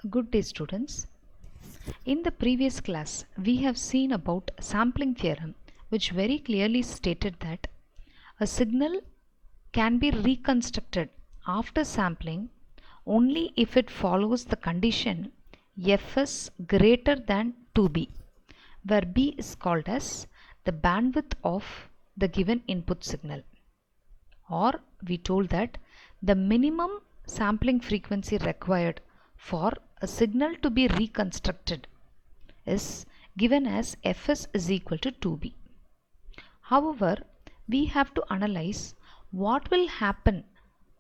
Good day, students. In the previous class, we have seen about sampling theorem, which very clearly stated that a signal can be reconstructed after sampling only if it follows the condition Fs greater than 2b, where b is called as the bandwidth of the given input signal. Or we told that the minimum sampling frequency required for a signal to be reconstructed is given as Fs is equal to 2b. However, we have to analyze what will happen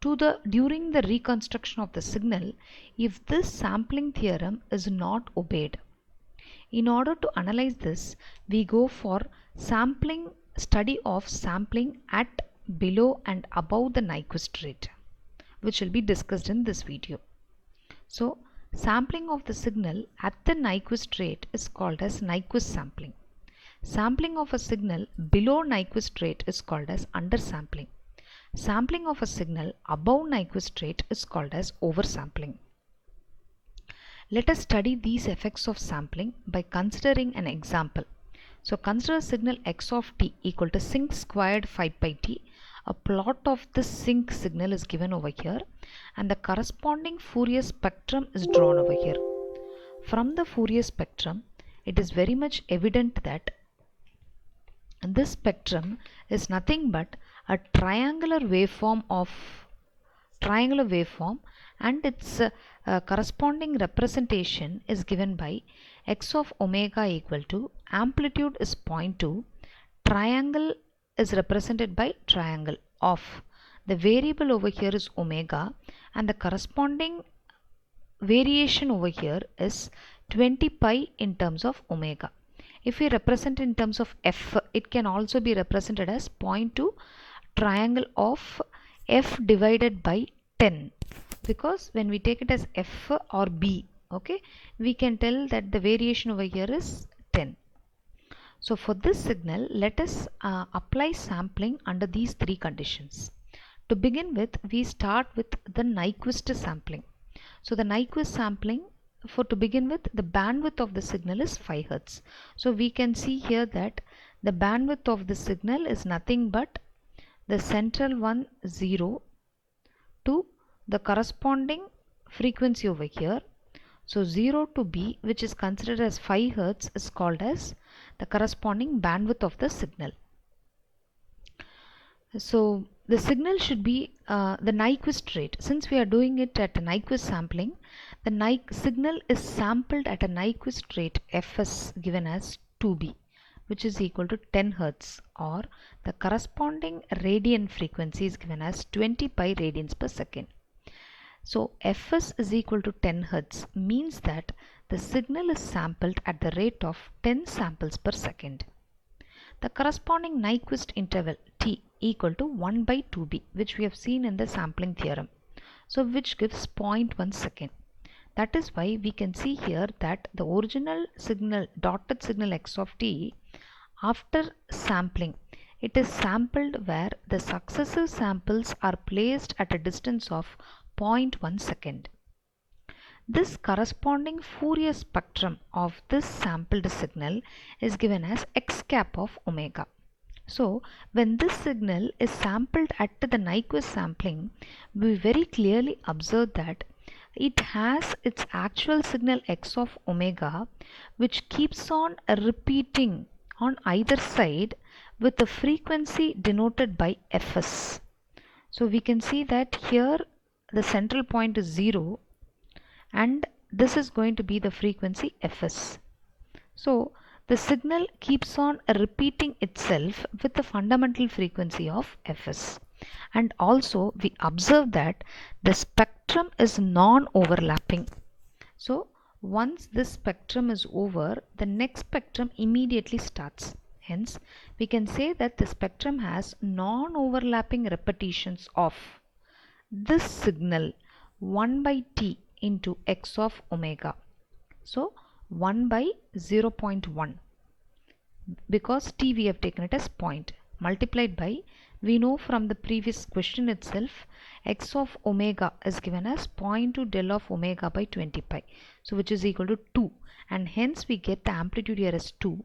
during the reconstruction of the signal if this sampling theorem is not obeyed. In order to analyze this, we go for study of sampling at below and above the Nyquist rate, which will be discussed in this video. So, sampling of the signal at the Nyquist rate is called as Nyquist sampling. Sampling of a signal below Nyquist rate is called as undersampling. Sampling of a signal above Nyquist rate is called as oversampling. Let us study these effects of sampling by considering an example. So consider a signal x of t equal to sinc squared 5 pi t. A plot of this sinc signal is given over here and the corresponding Fourier spectrum is drawn over here. From the Fourier spectrum, it is very much evident that this spectrum is nothing but a triangular waveform and its corresponding representation is given by x of omega equal to amplitude is 0.2, triangle is represented by triangle of the variable over here is omega and the corresponding variation over here is 20 pi in terms of omega. If we represent in terms of f, it can also be represented as 0.2 triangle of f divided by 10, because when we take it as f or b, okay, we can tell that the variation over here is 10. So for this signal, let us apply sampling under these three conditions. To begin with, we start with the Nyquist sampling. So the Nyquist sampling, to begin with, the bandwidth of the signal is 5 Hz. So we can see here that the bandwidth of the signal is nothing but the central one 0 to the corresponding frequency over here. So 0 to b, which is considered as 5 Hz, is called as the corresponding bandwidth of the signal. So the signal should be the Nyquist rate. Since we are doing it at a Nyquist sampling, the signal is sampled at a Nyquist rate Fs given as 2b, which is equal to 10 Hz, or the corresponding radian frequency is given as 20 pi radians per second. So Fs is equal to 10 Hz means that the signal is sampled at the rate of 10 samples per second. The corresponding Nyquist interval t equal to 1 by 2b, which we have seen in the sampling theorem, so which gives 0.1 second. That is why we can see here that the original signal, dotted signal x of t, after sampling, it is sampled where the successive samples are placed at a distance of 0.1 second. This corresponding Fourier spectrum of this sampled signal is given as x cap of omega. So when this signal is sampled at the Nyquist sampling, we very clearly observe that it has its actual signal x of omega, which keeps on repeating on either side with the frequency denoted by Fs. So we can see that here the central point is 0 and this is going to be the frequency Fs. So the signal keeps on repeating itself with the fundamental frequency of Fs. And also we observe that the spectrum is non-overlapping. So once this spectrum is over, the next spectrum immediately starts. Hence, we can say that the spectrum has non-overlapping repetitions of this signal 1 by t into x of omega. So 1 by 0.1, because t we have taken it as point, multiplied by We know from the previous question itself, x of omega is given as 0.2 del of omega by 20 pi, so which is equal to 2, and hence we get the amplitude here as 2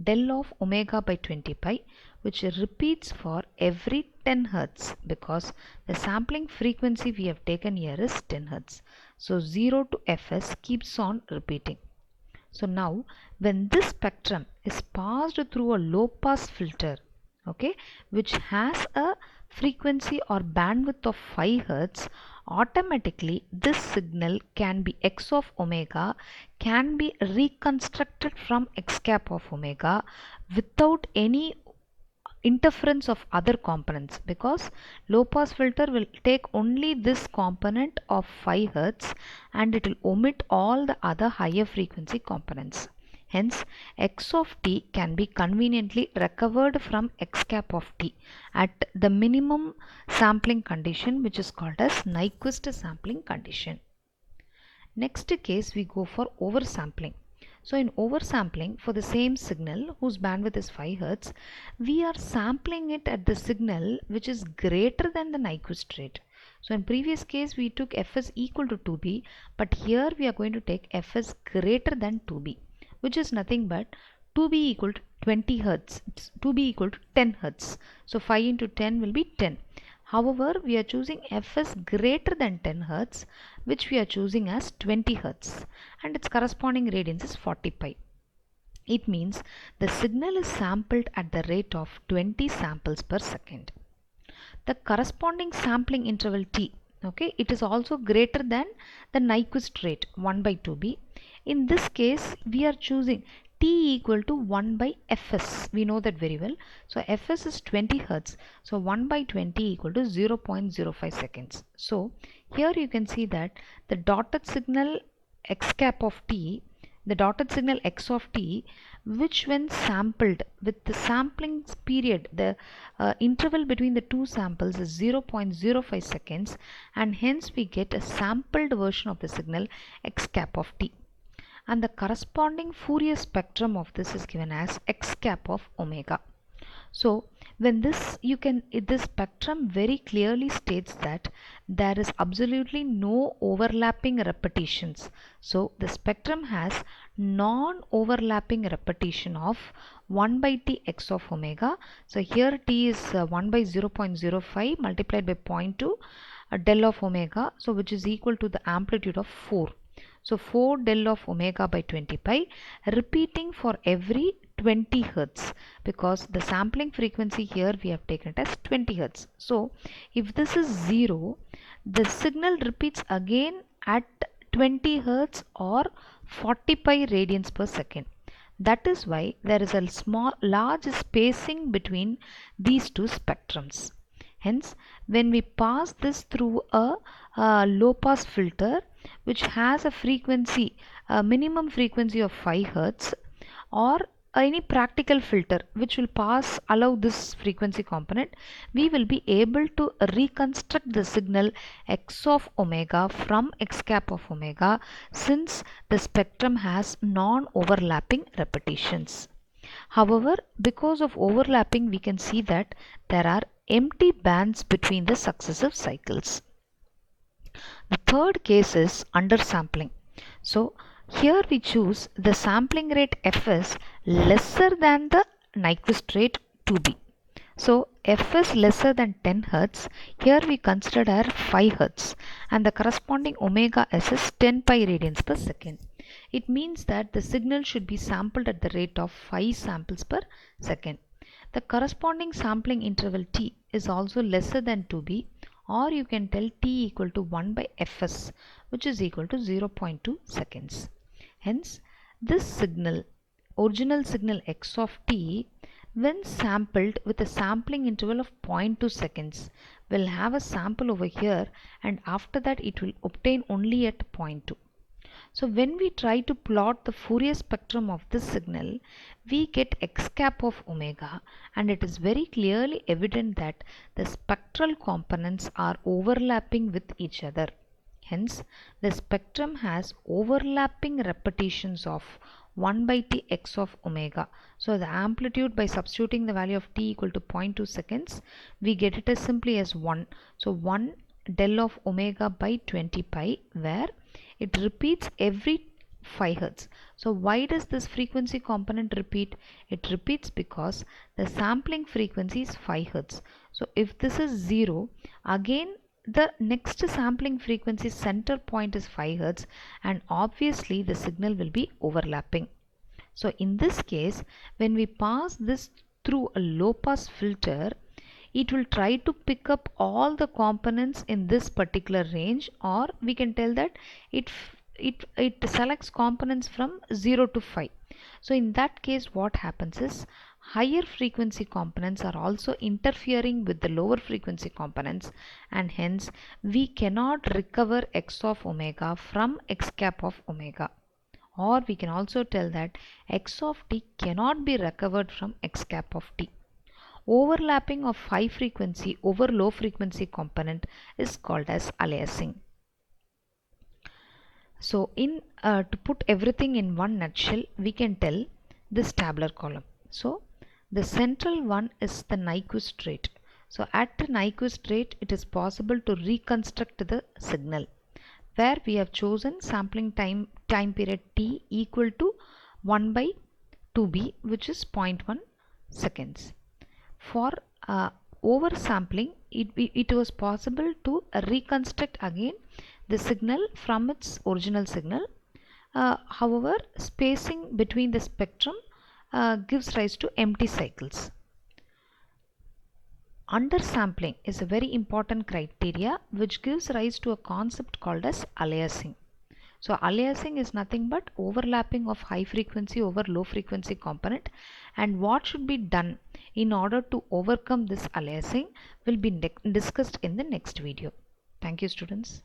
del of omega by 20 pi, which repeats for every 10 hertz because the sampling frequency we have taken here is 10 hertz. So 0 to fs keeps on repeating. So now when this spectrum is passed through a low pass filter, okay, which has a frequency or bandwidth of 5 hertz, automatically this signal can be x of omega can be reconstructed from x cap of omega without any interference of other components, because low pass filter will take only this component of 5 hertz and it will omit all the other higher frequency components. Hence x of t can be conveniently recovered from x cap of t at the minimum sampling condition, which is called as Nyquist sampling condition. Next case we go for oversampling. So in oversampling, for the same signal whose bandwidth is 5 hertz, we are sampling it at the signal which is greater than the Nyquist rate. So in previous case we took fs equal to 2b, but here we are going to take fs greater than 2b, which is nothing but 2b equal to 20 hertz, 2b equal to 10 hertz. So 5 into 10 will be 10. However, we are choosing fs greater than 10 hertz, which we are choosing as 20 hertz, and its corresponding radiance is 40 pi. It means the signal is sampled at the rate of 20 samples per second. The corresponding sampling interval t, okay, it is also greater than the Nyquist rate 1 by 2b. In this case, we are choosing t equal to 1 by fs. We know that very well. So fs is 20 hertz. So 1 by 20 equal to 0.05 seconds. So here you can see that the dotted signal x cap of t, the dotted signal x of t, which when sampled with the sampling period, the interval between the two samples is 0.05 seconds, and hence we get a sampled version of the signal x cap of t. And the corresponding Fourier spectrum of this is given as x cap of omega. So when this spectrum very clearly states that there is absolutely no overlapping repetitions. So the spectrum has non-overlapping repetition of 1 by t x of omega. So here t is 1 by 0.05 multiplied by 0.2 del of omega, so which is equal to the amplitude of 4. So 4 del of omega by 20 pi, repeating for every 20 hertz, because the sampling frequency here we have taken it as 20 hertz. So if this is 0, the signal repeats again at 20 hertz or 40 pi radians per second. That is why there is a large spacing between these two spectrums. Hence, when we pass this through a low pass filter which has a frequency, a minimum frequency of 5 hertz, or any practical filter which will allow this frequency component, we will be able to reconstruct the signal x of omega from x cap of omega, since the spectrum has non-overlapping repetitions. However, because of overlapping, we can see that there are empty bands between the successive cycles. The third case is undersampling. So here we choose the sampling rate fs lesser than the Nyquist rate 2b. So fs lesser than 10 hertz, here we consider 5 hertz, and the corresponding omega s is 10 pi radians per second. It means that the signal should be sampled at the rate of 5 samples per second. The corresponding sampling interval t is also lesser than 2b, or you can tell t equal to 1 by fs, which is equal to 0.2 seconds. Hence, this signal, original signal x of t, when sampled with a sampling interval of 0.2 seconds, will have a sample over here, and after that it will obtain only at 0.2. So when we try to plot the Fourier spectrum of this signal, we get x cap of omega, and it is very clearly evident that the spectral components are overlapping with each other. Hence, the spectrum has overlapping repetitions of 1 by t x of omega. So the amplitude, by substituting the value of t equal to 0.2 seconds, we get it as simply as 1. So 1 del of omega by 20 pi, where it repeats every 5 hertz. So why does this frequency component repeat? It repeats because the sampling frequency is 5 hertz. So if this is 0, again the next sampling frequency center point is 5 hertz, and obviously the signal will be overlapping. So in this case, when we pass this through a low pass filter, it will try to pick up all the components in this particular range, or we can tell that it selects components from 0 to 5. So in that case, what happens is higher frequency components are also interfering with the lower frequency components, and hence we cannot recover x of omega from x cap of omega. Or we can also tell that x of t cannot be recovered from x cap of t. Overlapping of high frequency over low frequency component is called as aliasing. So to put everything in one nutshell, we can tell this tabular column. So the central one is the Nyquist rate. So at the Nyquist rate, it is possible to reconstruct the signal, where we have chosen sampling time period t equal to 1 by 2b, which is 0.1 seconds. For oversampling, it was possible to reconstruct again the signal from its original signal. However, spacing between the spectrum gives rise to empty cycles. Undersampling is a very important criteria which gives rise to a concept called as aliasing. So aliasing is nothing but overlapping of high frequency over low frequency component, and what should be done in order to overcome this aliasing will be discussed in the next video. Thank you, students.